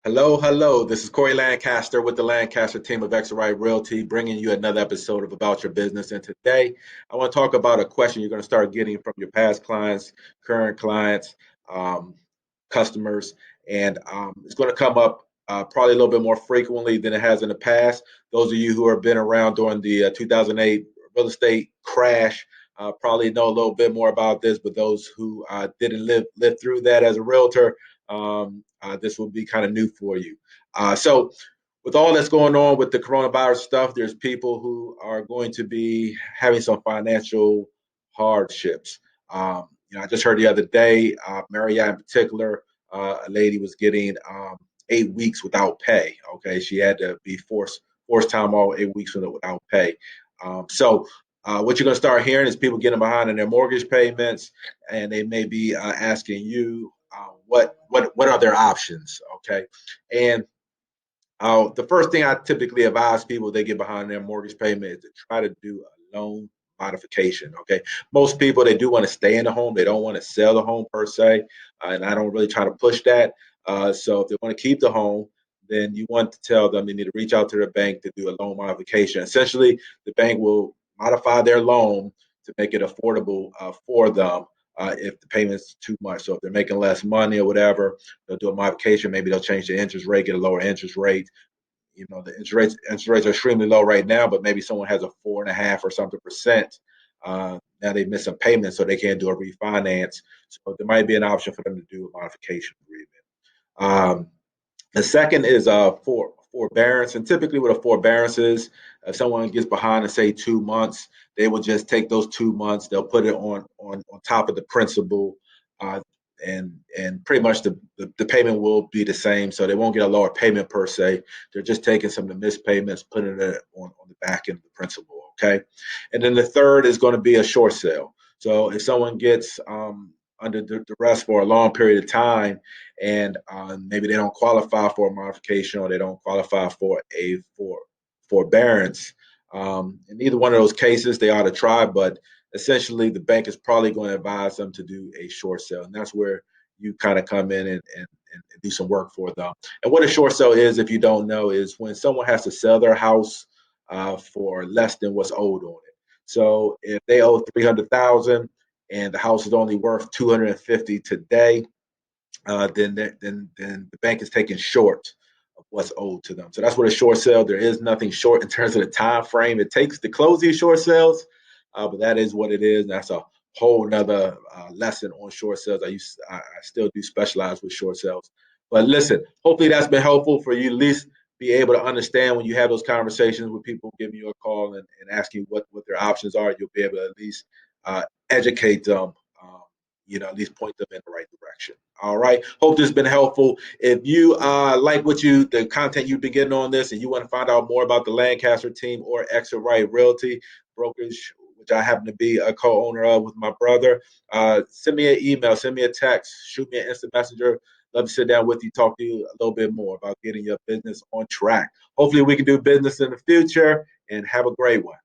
Hello, hello. This is Corey Lancaster with the Lancaster team of XRI Realty, bringing you another episode of About Your Business. And today, I want to talk about a question you're going to start getting from your past clients, current clients, um, customers, and it's going to come up probably a little bit more frequently than it has in the past. Those of you who have been around during the 2008 real estate crash probably know a little bit more about this, but those who didn't live through that as a realtor, this will be kind of new for you. So, with all that's going on with the coronavirus stuff, there's people who are going to be having some financial hardships. I just heard the other day, Marriott in particular, a lady was getting 8 weeks without pay. Okay, she had to be forced time off 8 weeks without pay. What you're going to start hearing is people getting behind in their mortgage payments, and they may be asking you what are their options. Okay, and the first thing I typically advise people they get behind their mortgage payment is to try to do a loan modification. Okay, most people they do want to stay in the home; they don't want to sell the home per se, and I don't really try to push that. So if they want to keep the home, then you want to tell them they need to reach out to their bank to do a loan modification. Essentially, the bank will modify their loan to make it affordable for them if the payment's too much. So if they're making less money or whatever, they'll do a modification. Maybe they'll change the interest rate, get a lower interest rate. The interest rates are extremely low right now, but maybe someone has a 4.5 or something percent. Now they miss some payments, so they can't do a refinance. So there might be an option for them to do a modification agreement. The second is forbearance, and typically what a forbearance is, if someone gets behind in say 2 months, they will just take those 2 months, they'll put it on top of the principal, uh, and pretty much the payment will be the same, so they won't get a lower payment per se. They're just taking some of the missed payments, putting it on the back end of the principal. Okay, and then the third is going to be a short sale. So if someone gets under duress for a long period of time, and maybe they don't qualify for a modification or they don't qualify for a forbearance. In either one of those cases, they ought to try, but essentially the bank is probably going to advise them to do a short sale. And that's where you kind of come in and do some work for them. And what a short sale is, if you don't know, is when someone has to sell their house for less than what's owed on it. So if they owe 300,000 and the house is only worth 250 today, then the bank is taking short of what's owed to them. So that's what a short sale. There is nothing short in terms of the time frame it takes to close these short sales, but that is what it is. And that's a whole nother lesson on short sales. I still do specialize with short sales. But listen, hopefully that's been helpful for you, at least be able to understand when you have those conversations with people giving you a call and asking what their options are. You'll be able to at least educate them, at least point them in the right direction. All right. Hope this has been helpful. If you like the content you've been getting on this, and you want to find out more about the Lancaster team or Exit Right Realty brokerage, which I happen to be a co-owner of with my brother, send me an email, send me a text, shoot me an instant messenger. Love to sit down with you, talk to you a little bit more about getting your business on track. Hopefully we can do business in the future, and have a great one.